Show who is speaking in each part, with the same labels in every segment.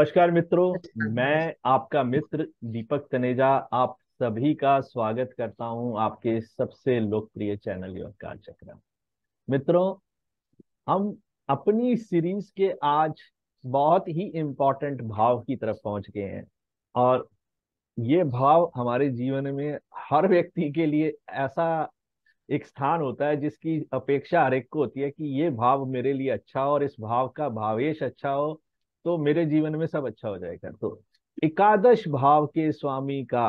Speaker 1: नमस्कार मित्रों। मैं आपका मित्र दीपक तनेजा आप सभी का स्वागत करता हूं आपके सबसे लोकप्रिय चैनल योगकार चक्र। मित्रों, हम अपनी सीरीज के आज बहुत ही इम्पोर्टेंट भाव की तरफ पहुंच गए हैं। और ये भाव हमारे जीवन में हर व्यक्ति के लिए ऐसा एक स्थान होता है जिसकी अपेक्षा हर एक को होती है कि ये भाव मेरे लिए अच्छा हो और इस भाव का भावेश अच्छा हो तो मेरे जीवन में सब अच्छा हो जाएगा। तो एकादश भाव के स्वामी का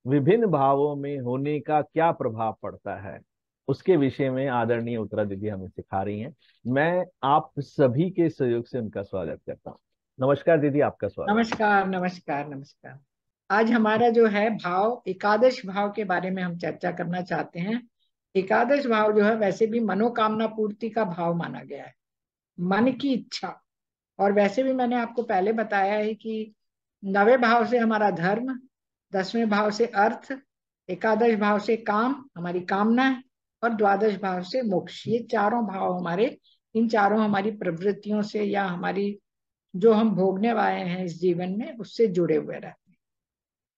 Speaker 1: विभिन्न भावों में होने का क्या प्रभाव पड़ता है, उसके विषय में आदरणीय उत्तरा दीदी हमें सिखा रही हैं। मैं आप सभी के सहयोग से उनका स्वागत करता हूँ। नमस्कार दीदी, आपका स्वागत।
Speaker 2: नमस्कार नमस्कार नमस्कार। आज हमारा जो है भाव एकादश भाव के बारे में हम चर्चा करना चाहते हैं। एकादश भाव जो है वैसे भी मनोकामना पूर्ति का भाव माना गया है, मन की इच्छा। और वैसे भी मैंने आपको पहले बताया है कि 9वें भाव से हमारा धर्म, 10वें भाव से अर्थ, एकादश भाव से काम, हमारी कामना है, और द्वादश भाव से मोक्ष। ये चारों भाव हमारे, इन चारों हमारी प्रवृत्तियों से या हमारी जो हम भोगने वाले हैं इस जीवन में उससे जुड़े हुए रहते हैं।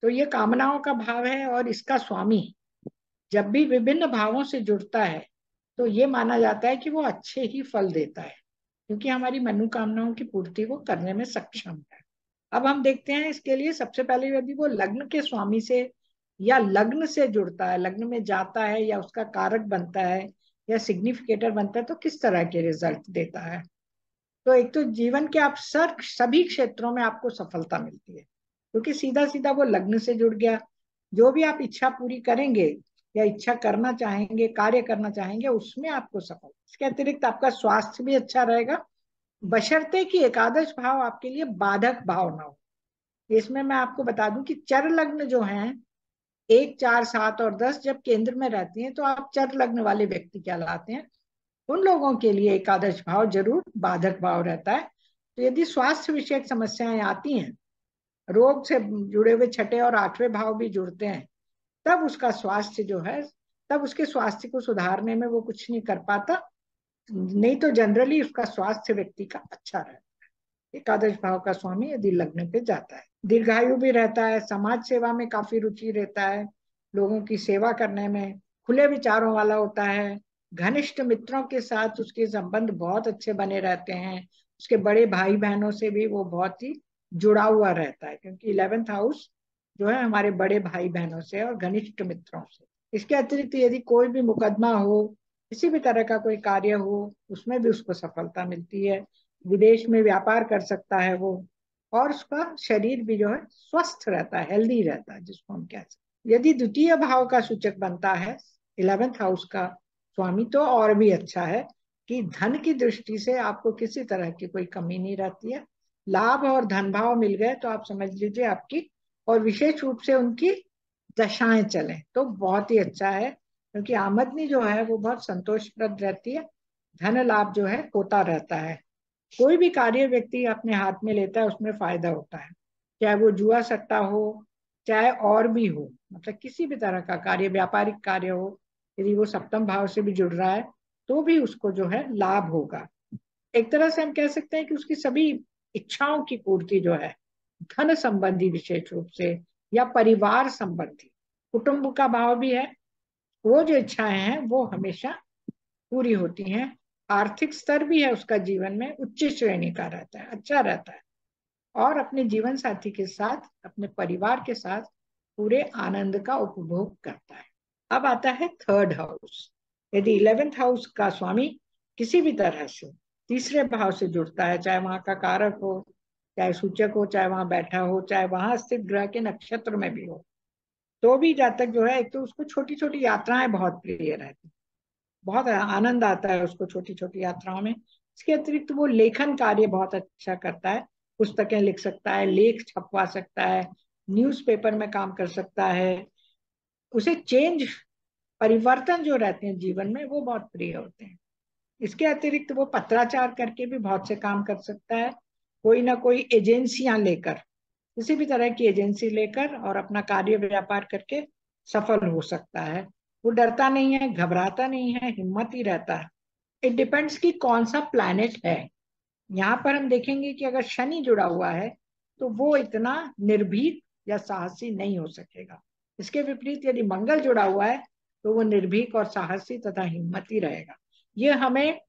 Speaker 2: तो ये कामनाओं का भाव है और इसका स्वामी जब भी विभिन्न भावों से जुड़ता है तो ये माना जाता है कि वो अच्छे ही फल देता है, क्योंकि हमारी मनोकामनाओं की पूर्ति वो करने में सक्षम है। अब हम देखते हैं इसके लिए सबसे पहले यदि वो लग्न के स्वामी से या लग्न से जुड़ता है, लग्न में जाता है या उसका कारक बनता है या सिग्निफिकेटर बनता है, तो किस तरह के रिजल्ट देता है। तो एक तो जीवन के आप सभी क्षेत्रों में आपको सफलता मिलती है, क्योंकि सीधा सीधा वो लग्न से जुड़ गया। जो भी आप इच्छा पूरी करेंगे या इच्छा करना चाहेंगे, कार्य करना चाहेंगे, उसमें आपको सफल। इसके अतिरिक्त आपका स्वास्थ्य भी अच्छा रहेगा, बशर्ते कि एकादश भाव आपके लिए बाधक भाव ना हो। इसमें मैं आपको बता दूं कि चर लग्न जो हैं 1, 4, 7 और 10 जब केंद्र में रहती हैं तो आप चर लग्न वाले व्यक्ति कहलाते हैं। उन लोगों के लिए एकादश भाव जरूर बाधक भाव रहता है। तो यदि स्वास्थ्य विषयक समस्याएं आती हैं, रोग से जुड़े हुए 6ठे और 8वें भाव भी जुड़ते हैं, तब उसका स्वास्थ्य जो है, तब उसके स्वास्थ्य को सुधारने में वो कुछ नहीं कर पाता। नहीं तो जनरली उसका स्वास्थ्य व्यक्ति का अच्छा रहता है एकादश भाव का स्वामी यदि लग्न पे जाता है। दीर्घायु भी रहता है, समाज सेवा में काफी रुचि रहता है, लोगों की सेवा करने में, खुले विचारों वाला होता है। घनिष्ठ मित्रों के साथ उसके संबंध बहुत अच्छे बने रहते हैं, उसके बड़े भाई बहनों से भी वो बहुत ही जुड़ा हुआ रहता है, क्योंकि 11th हाउस जो है हमारे बड़े भाई बहनों से और घनिष्ठ मित्रों से। इसके अतिरिक्त यदि कोई भी मुकदमा हो, किसी भी तरह का कोई कार्य हो, उसमें भी उसको सफलता मिलती है। विदेश में व्यापार कर सकता है वो, और उसका शरीर भी जो है स्वस्थ रहता है, हेल्दी रहता है, जिसको हम कह सकते हैं। यदि द्वितीय भाव का सूचक बनता है 11th हाउस का स्वामी, तो और भी अच्छा है कि धन की दृष्टि से आपको किसी तरह की कोई कमी नहीं रहती है। लाभ और धन भाव मिल गए तो आप समझ लीजिए आपकी, और विशेष रूप से उनकी दशाएं चले तो बहुत ही अच्छा है, क्योंकि आमदनी जो है वो बहुत संतोषप्रद रहती है, धन लाभ जो है होता रहता है। कोई भी कार्य व्यक्ति अपने हाथ में लेता है उसमें फायदा होता है, चाहे वो जुआ सट्टा हो, चाहे और भी हो, मतलब किसी भी तरह का कार्य, व्यापारिक कार्य हो, यदि वो सप्तम भाव से भी जुड़ रहा है तो भी उसको जो है लाभ होगा। एक तरह से हम कह सकते हैं कि उसकी सभी इच्छाओं की पूर्ति जो है, धन संबंधी विशेष रूप से या परिवार संबंधी, कुटुंब का भाव भी है, वो जो इच्छाएं हैं वो हमेशा पूरी होती हैं। आर्थिक स्तर भी है उसका जीवन में उच्च श्रेणी का रहता है, अच्छा रहता है, और अपने जीवन साथी के साथ, अपने परिवार के साथ पूरे आनंद का उपभोग करता है। अब आता है 3rd हाउस। यदि 11th हाउस का स्वामी किसी भी तरह से तीसरे भाव से जुड़ता है, चाहे वहां का कारक हो, चाहे सूचक हो, चाहे वहां बैठा हो, चाहे वहां स्थित ग्रह के नक्षत्र में भी हो, तो भी जातक जो है, एक तो उसको छोटी छोटी यात्राएं बहुत प्रिय रहती, बहुत आनंद आता है उसको छोटी छोटी यात्राओं में। इसके अतिरिक्त वो लेखन कार्य बहुत अच्छा करता है, पुस्तकें लिख सकता है, लेख छपवा सकता है, न्यूज़पेपर में काम कर सकता है। उसे चेंज, परिवर्तन जो रहते हैं जीवन में वो बहुत प्रिय होते हैं। इसके अतिरिक्त वो पत्राचार करके भी बहुत से काम कर सकता है, कोई ना कोई एजेंसियां लेकर, किसी भी तरह की एजेंसी लेकर और अपना कार्य व्यापार करके सफल हो सकता है। वो डरता नहीं है, घबराता नहीं है, हिम्मत ही रहता है। इट डिपेंड्स कि कौन सा प्लैनेट है। यहाँ पर हम देखेंगे कि अगर शनि जुड़ा हुआ है तो वो इतना निर्भीक या साहसी नहीं हो सकेगा। इसके विपरीत यदि मंगल जुड़ा हुआ है तो वो निर्भीक और साहसी तथा हिम्मती रहेगा। ये हमें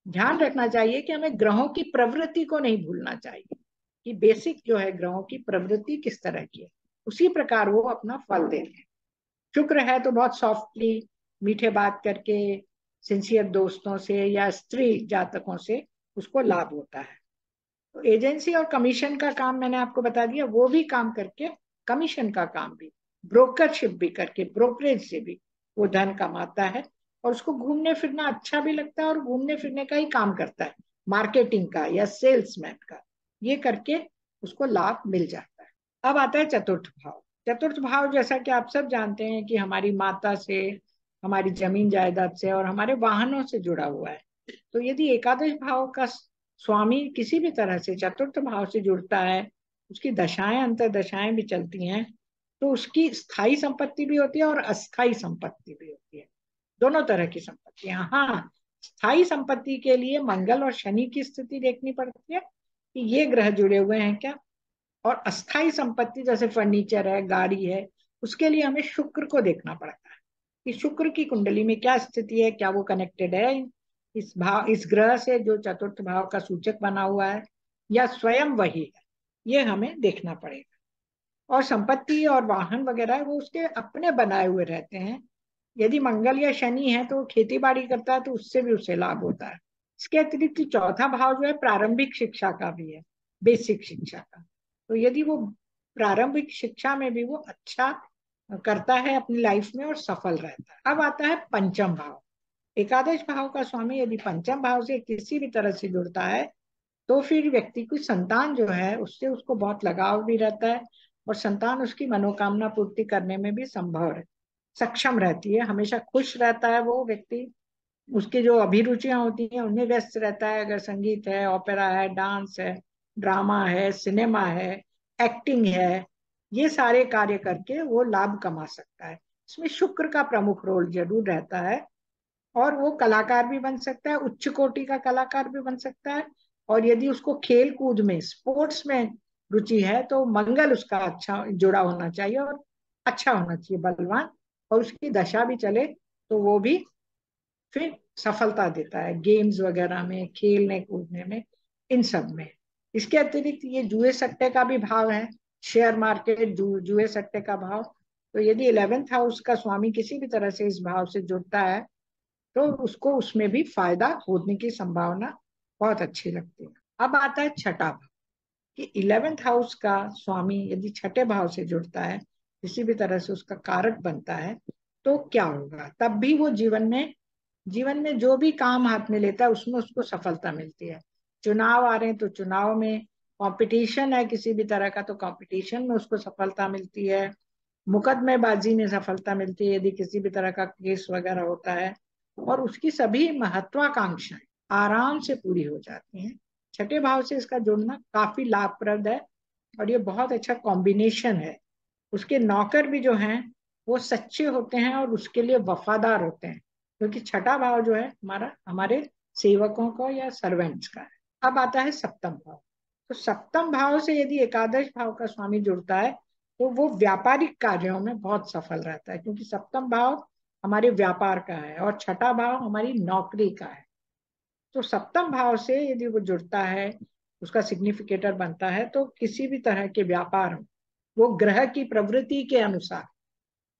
Speaker 2: ध्यान रखना चाहिए कि हमें ग्रहों की प्रवृत्ति को नहीं भूलना चाहिए कि बेसिक जो है ग्रहों की प्रवृत्ति किस तरह की है, उसी प्रकार वो अपना फल देते हैं। शुक्र है तो बहुत सॉफ्टली मीठे बात करके सिंसियर दोस्तों से या स्त्री जातकों से उसको लाभ होता है। तो एजेंसी और कमीशन का काम मैंने आपको बता दिया, वो भी काम करके कमीशन का काम भी, ब्रोकरशिप भी करके, ब्रोकरेज से भी वो धन कमाता है। और उसको घूमने फिरना अच्छा भी लगता है और घूमने फिरने का ही काम करता है, मार्केटिंग का या सेल्समैन का, ये करके उसको लाभ मिल जाता है। अब आता है चतुर्थ भाव। चतुर्थ भाव जैसा कि आप सब जानते हैं कि हमारी माता से, हमारी जमीन जायदाद से और हमारे वाहनों से जुड़ा हुआ है। तो यदि एकादश भाव का स्वामी किसी भी तरह से चतुर्थ भाव से जुड़ता है, उसकी दशाएं अंतर दशाएं भी चलती हैं, तो उसकी स्थायी संपत्ति भी होती है और अस्थायी संपत्ति भी होती है, दोनों तरह की संपत्तियां। हाँ, स्थायी संपत्ति के लिए मंगल और शनि की स्थिति देखनी पड़ती है कि ये ग्रह जुड़े हुए हैं क्या। और अस्थायी संपत्ति जैसे फर्नीचर है, गाड़ी है, उसके लिए हमें शुक्र को देखना पड़ता है कि शुक्र की कुंडली में क्या स्थिति है, क्या वो कनेक्टेड है इस ग्रह से जो चतुर्थ भाव का सूचक बना हुआ है, या स्वयं वही है, ये हमें देखना पड़ेगा। और संपत्ति और वाहन वगैरह है, वो उसके अपने बनाए हुए रहते हैं। यदि मंगल या शनि है तो वो खेती बाड़ी करता है तो उससे भी उसे लाभ होता है। इसके अतिरिक्त चौथा भाव जो है प्रारंभिक शिक्षा का भी है, बेसिक शिक्षा का। तो यदि वो प्रारंभिक शिक्षा में भी वो अच्छा करता है अपनी लाइफ में और सफल रहता है। अब आता है पंचम भाव। एकादश भाव का स्वामी यदि पंचम भाव से किसी भी तरह से जुड़ता है तो फिर व्यक्ति की संतान जो है उससे उसको बहुत लगाव भी रहता है और संतान उसकी मनोकामना पूर्ति करने में भी संभव है, सक्षम रहती है, हमेशा खुश रहता है वो व्यक्ति। उसकी जो अभिरुचियां होती हैं उनमें व्यस्त रहता है, अगर संगीत है, ओपेरा है, डांस है, ड्रामा है, सिनेमा है, एक्टिंग है, ये सारे कार्य करके वो लाभ कमा सकता है। इसमें शुक्र का प्रमुख रोल जरूर रहता है और वो कलाकार भी बन सकता है, उच्च कोटि का कलाकार भी बन सकता है। और यदि उसको खेल कूद में, स्पोर्ट्स में रुचि है तो मंगल उसका अच्छा जुड़ा होना चाहिए और अच्छा होना चाहिए, बलवान, और उसकी दशा भी चले तो वो भी फिर सफलता देता है गेम्स वगैरह में, खेलने कूदने में, इन सब में। इसके अतिरिक्त ये जुए सट्टे का भी भाव है, शेयर मार्केट, जुए सट्टे का भाव। तो यदि 11th हाउस का स्वामी किसी भी तरह से इस भाव से जुड़ता है तो उसको उसमें भी फायदा होने की संभावना बहुत अच्छी लगती है। अब आता है छठा भाव कि 11th हाउस का स्वामी यदि छठे भाव से जुड़ता है, किसी भी तरह से उसका कारक बनता है, तो क्या होगा। तब भी वो जीवन में जो भी काम हाथ में लेता है उसमें उसको सफलता मिलती है। चुनाव आ रहे हैं तो चुनाव में, कंपटीशन है किसी भी तरह का तो कंपटीशन में उसको सफलता मिलती है, मुकदमेबाजी में सफलता मिलती है यदि किसी भी तरह का केस वगैरह होता है, और उसकी सभी महत्वाकांक्षाएं आराम से पूरी हो जाती हैं। छठे भाव से इसका जुड़ना काफी लाभप्रद है और ये बहुत अच्छा कॉम्बिनेशन है। उसके नौकर भी जो हैं वो सच्चे होते हैं और उसके लिए वफादार होते हैं, क्योंकि छठा भाव जो है हमारा हमारे सेवकों का या सर्वेंट्स का है। अब आता है सप्तम भाव। तो सप्तम भाव से यदि एकादश भाव का स्वामी जुड़ता है तो वो व्यापारिक कार्यों में बहुत सफल रहता है, क्योंकि सप्तम भाव हमारे व्यापार का है और छठा भाव हमारी नौकरी का है। तो सप्तम भाव से यदि वो जुड़ता है, उसका सिग्निफिकेटर बनता है, तो किसी भी तरह के व्यापार में वो ग्रह की प्रवृत्ति के अनुसार,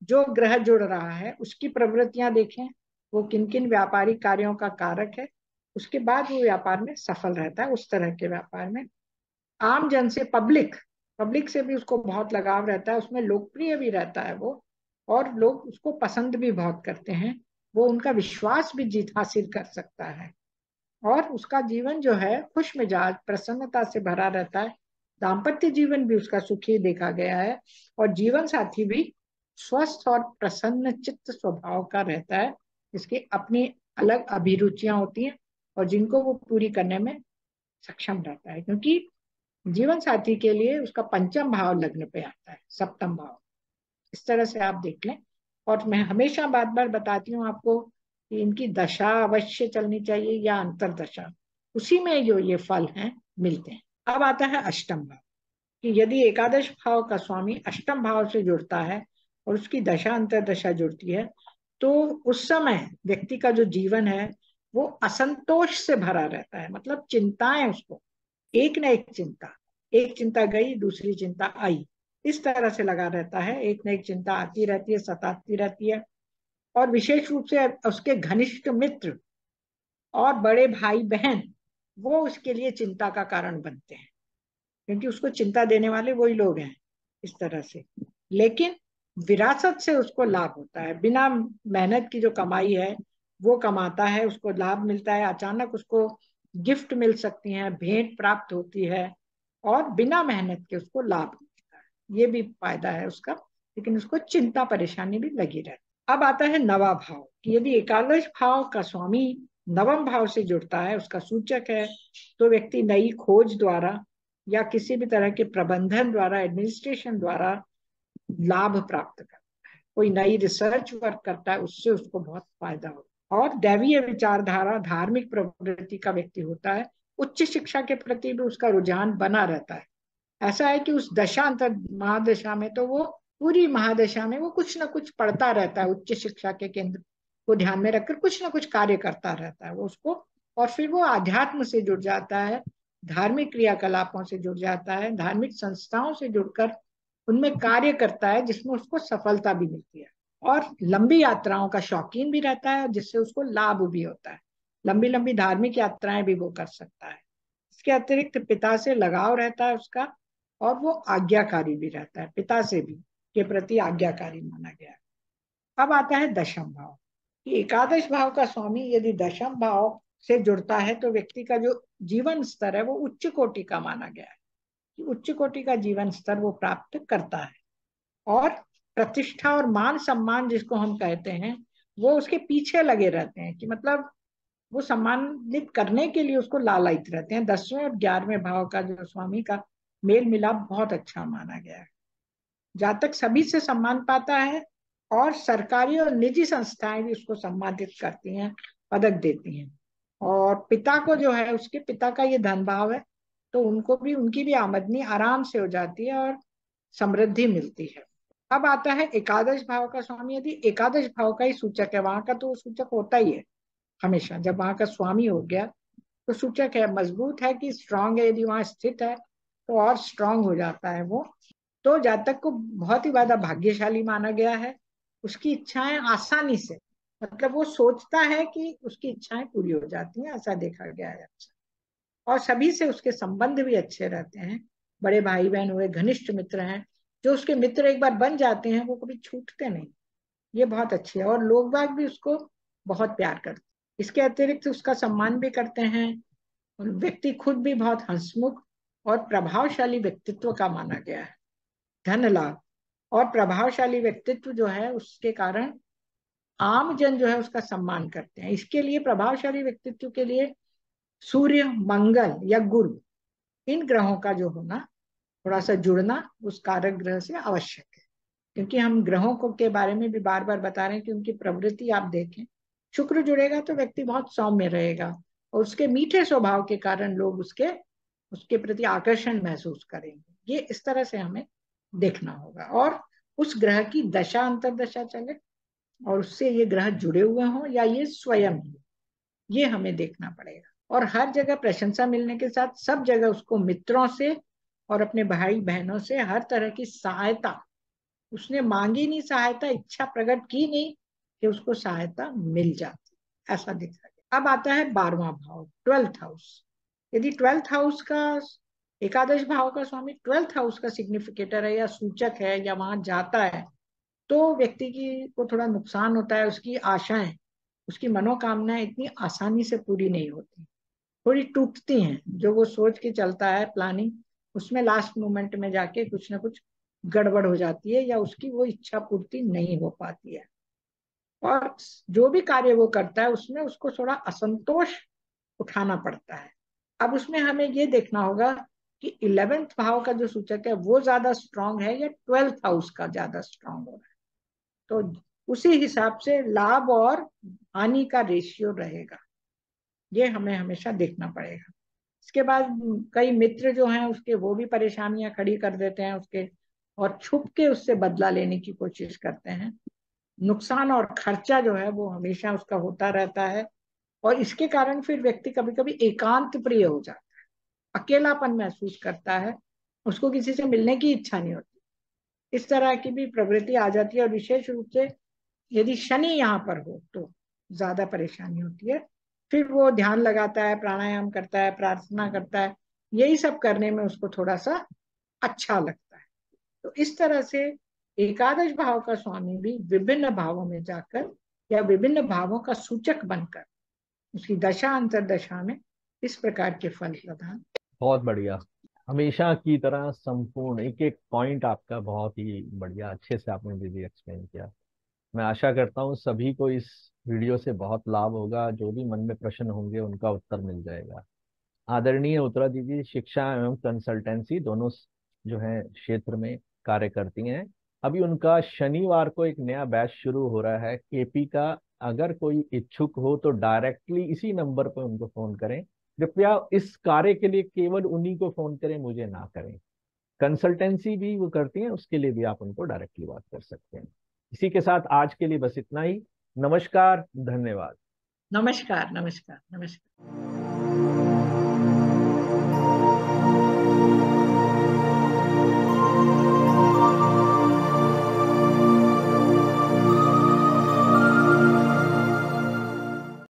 Speaker 2: जो ग्रह जुड़ रहा है उसकी प्रवृत्तियां देखें, वो किन किन व्यापारिक कार्यों का कारक है, उसके बाद वो व्यापार में सफल रहता है। उस तरह के व्यापार में आम जन से, पब्लिक पब्लिक से भी उसको बहुत लगाव रहता है, उसमें लोकप्रिय भी रहता है वो, और लोग उसको पसंद भी बहुत करते हैं। वो उनका विश्वास भी जीत हासिल कर सकता है और उसका जीवन जो है खुश मिजाज प्रसन्नता से भरा रहता है। दाम्पत्य जीवन भी उसका सुखी देखा गया है और जीवन साथी भी स्वस्थ और प्रसन्न चित्त स्वभाव का रहता है, जिसकी अपनी अलग अभिरुचियां होती हैं और जिनको वो पूरी करने में सक्षम रहता है, क्योंकि जीवन साथी के लिए उसका पंचम भाव लग्न पे आता है, सप्तम भाव। इस तरह से आप देख लें। और मैं हमेशा बार बार बताती हूँ आपको कि इनकी दशा अवश्य चलनी चाहिए या अंतरदशा। उसी में जो ये फल हैं मिलते हैं। अब आता है अष्टम भाव, कि यदि एकादश भाव का स्वामी अष्टम भाव से जुड़ता है और उसकी दशा अंतर्दशा जुड़ती है, तो उस समय व्यक्ति का जो जीवन है वो असंतोष से भरा रहता है। मतलब चिंताएं उसको, एक न एक चिंता, एक चिंता गई दूसरी चिंता आई, इस तरह से लगा रहता है। एक न एक चिंता आती रहती है, सताती रहती है। और विशेष रूप से उसके घनिष्ठ मित्र और बड़े भाई बहन, वो उसके लिए चिंता का कारण बनते हैं, क्योंकि उसको चिंता देने वाले वही लोग हैं इस तरह से। लेकिन विरासत से उसको लाभ होता है, बिना मेहनत की जो कमाई है वो कमाता है, उसको लाभ मिलता है। अचानक उसको गिफ्ट मिल सकती हैं, भेंट प्राप्त होती है, और बिना मेहनत के उसको लाभ मिलता है, ये भी फायदा है उसका। लेकिन उसको चिंता परेशानी भी लगी रहती है। अब आता है नवा भाव, कि यदि एकादश भाव का स्वामी नवम भाव से जुड़ता है, उसका सूचक है, तो व्यक्ति नई खोज द्वारा या किसी भी तरह के प्रबंधन द्वारा, एडमिनिस्ट्रेशन द्वारा लाभ प्राप्त करता है। कोई नई रिसर्च वर्क करता है, उससे उसको बहुत फायदा होता है। और दैवीय विचारधारा, धार्मिक प्रवृत्ति का व्यक्ति होता है, उच्च शिक्षा के प्रति भी उसका रुझान बना रहता है। ऐसा है कि उस दशांतर महादशा में तो वो पूरी महादशा में वो कुछ ना कुछ पढ़ता रहता है, उच्च शिक्षा के केंद्र को ध्यान में रखकर कुछ ना कुछ कार्य करता रहता है वो उसको। और फिर वो आध्यात्म से जुड़ जाता है, धार्मिक क्रियाकलापों से जुड़ जाता है, धार्मिक संस्थाओं से जुड़कर उनमें कार्य करता है, जिसमें उसको सफलता भी मिलती है। और लंबी यात्राओं का शौकीन भी रहता है, जिससे उसको लाभ भी होता है। लंबी लंबी धार्मिक यात्राएं भी वो कर सकता है। इसके अतिरिक्त पिता से लगाव रहता है उसका, और वो आज्ञाकारी भी रहता है, पिता से भी के प्रति आज्ञाकारी माना गया है। अब आता है दशम भाव, कि एकादश भाव का स्वामी यदि दशम भाव से जुड़ता है, तो व्यक्ति का जो जीवन स्तर है वो उच्च कोटि का माना गया है, कि उच्च कोटि का जीवन स्तर वो प्राप्त करता है। और प्रतिष्ठा और मान सम्मान जिसको हम कहते हैं, वो उसके पीछे लगे रहते हैं, कि मतलब वो सम्मानित करने के लिए उसको लालायित रहते हैं। 10वें और 11वें भाव का जो स्वामी का मेल मिलाप बहुत अच्छा माना गया है। जातक सभी से सम्मान पाता है, और सरकारी और निजी संस्थाएं भी उसको सम्मानित करती हैं, पदक देती हैं। और पिता को जो है, उसके पिता का ये धन भाव है, तो उनको भी, उनकी भी आमदनी आराम से हो जाती है और समृद्धि मिलती है। अब आता है एकादश भाव का स्वामी, यदि एकादश भाव का ही सूचक है, वहां का तो सूचक होता ही है हमेशा। जब वहां का स्वामी हो गया तो सूचक है, मजबूत है कि स्ट्रांग है, यदि वहां स्थित है तो और स्ट्रांग हो जाता है वो। तो जातक को बहुत ही ज्यादा भाग्यशाली माना गया है। उसकी इच्छाएं आसानी से, मतलब वो सोचता है कि उसकी इच्छाएं पूरी हो जाती हैं, ऐसा देखा गया है। और सभी से उसके संबंध भी अच्छे रहते हैं। बड़े भाई बहन हुए, घनिष्ठ मित्र हैं, जो उसके मित्र एक बार बन जाते हैं वो कभी छूटते नहीं। ये बहुत अच्छी है, और लोग बाग भी उसको बहुत प्यार करते हैं। इसके अतिरिक्त उसका सम्मान भी करते हैं। और व्यक्ति खुद भी बहुत हंसमुख और प्रभावशाली व्यक्तित्व का माना गया है। धन लाभ और प्रभावशाली व्यक्तित्व जो है, उसके कारण आम जन जो है उसका सम्मान करते हैं। इसके लिए, प्रभावशाली व्यक्तित्व के लिए, सूर्य, मंगल या गुरु, इन ग्रहों का जो होना, थोड़ा सा जुड़ना उस कारक ग्रह से आवश्यक है। क्योंकि हम ग्रहों को के बारे में भी बार बार बता रहे हैं कि उनकी प्रवृत्ति आप देखें। शुक्र जुड़ेगा तो व्यक्ति बहुत सौम्य रहेगा, और उसके मीठे स्वभाव के कारण लोग उसके उसके प्रति आकर्षण महसूस करेंगे। ये इस तरह से हमें देखना होगा। और उस ग्रह की दशा अंतरदशा चले, और उससे ये ग्रह जुड़े हुए हों या ये स्वयं ही, ये हमें देखना पड़ेगा। और हर जगह प्रशंसा मिलने के साथ सब जगह उसको मित्रों से और अपने भाई बहनों से हर तरह की सहायता, उसने मांगी नहीं सहायता, इच्छा प्रकट की नहीं, कि उसको सहायता मिल जाती, ऐसा दिखा गया। अब आता है 12वां भाव, 12th हाउस। यदि 12th हाउस का, एकादश भाव का स्वामी 12th हाउस का सिग्निफिकेटर है या सूचक है या वहां जाता है, तो व्यक्ति की को थोड़ा नुकसान होता है। उसकी आशाएं, उसकी मनोकामनाएं इतनी आसानी से पूरी नहीं होती, थोड़ी टूटती हैं। जो वो सोच के चलता है प्लानिंग, उसमें लास्ट मोमेंट में जाके कुछ ना कुछ गड़बड़ हो जाती है, या उसकी वो इच्छा पूर्ति नहीं हो पाती है। और जो भी कार्य वो करता है उसमें उसको थोड़ा असंतोष उठाना पड़ता है। अब उसमें हमें ये देखना होगा कि 11वें भाव का जो सूचक है वो ज्यादा स्ट्रांग है या 12th हाउस का ज्यादा स्ट्रांग हो रहा है, तो उसी हिसाब से लाभ और हानि का रेशियो रहेगा। ये हमें हमेशा देखना पड़ेगा। इसके बाद कई मित्र जो हैं उसके, वो भी परेशानियां खड़ी कर देते हैं उसके, और छुप के उससे बदला लेने की कोशिश करते हैं। नुकसान और खर्चा जो है वो हमेशा उसका होता रहता है, और इसके कारण फिर व्यक्ति कभी कभी एकांत प्रिय हो जाता है, अकेलापन महसूस करता है, उसको किसी से मिलने की इच्छा नहीं होती। इस तरह की भी प्रवृत्ति आ जाती है, और विशेष रूप से यदि शनि यहाँ पर हो तो ज्यादा परेशानी होती है। फिर वो ध्यान लगाता है, प्राणायाम करता है, प्रार्थना करता है, यही सब करने में उसको थोड़ा सा अच्छा लगता है। तो इस तरह से एकादश भाव का स्वामी भी विभिन्न भावों में जाकर या विभिन्न भावों का सूचक बनकर उसकी दशा अंतरदशा में इस प्रकार के फल प्रदान।
Speaker 1: बहुत बढ़िया। हमेशा की तरह संपूर्ण एक एक पॉइंट आपका बहुत ही बढ़िया, अच्छे से आपने दीदी एक्सप्लेन किया। मैं आशा करता हूँ सभी को इस वीडियो से बहुत लाभ होगा, जो भी मन में प्रश्न होंगे उनका उत्तर मिल जाएगा। आदरणीय उत्तरा दीदी शिक्षा एवं कंसल्टेंसी दोनों जो है क्षेत्र में कार्य करती हैं। अभी उनका शनिवार को एक नया बैच शुरू हो रहा है केपी का। अगर कोई इच्छुक हो तो डायरेक्टली इसी नंबर पर उनको फोन करें। कृपया इस कार्य के लिए केवल उन्हीं को फोन करें, मुझे ना करें। कंसल्टेंसी भी वो करती हैं, उसके लिए भी आप उनको डायरेक्टली बात कर सकते हैं। इसी के साथ आज के लिए बस इतना ही। नमस्कार, धन्यवाद।
Speaker 2: नमस्कार, नमस्कार, नमस्कार।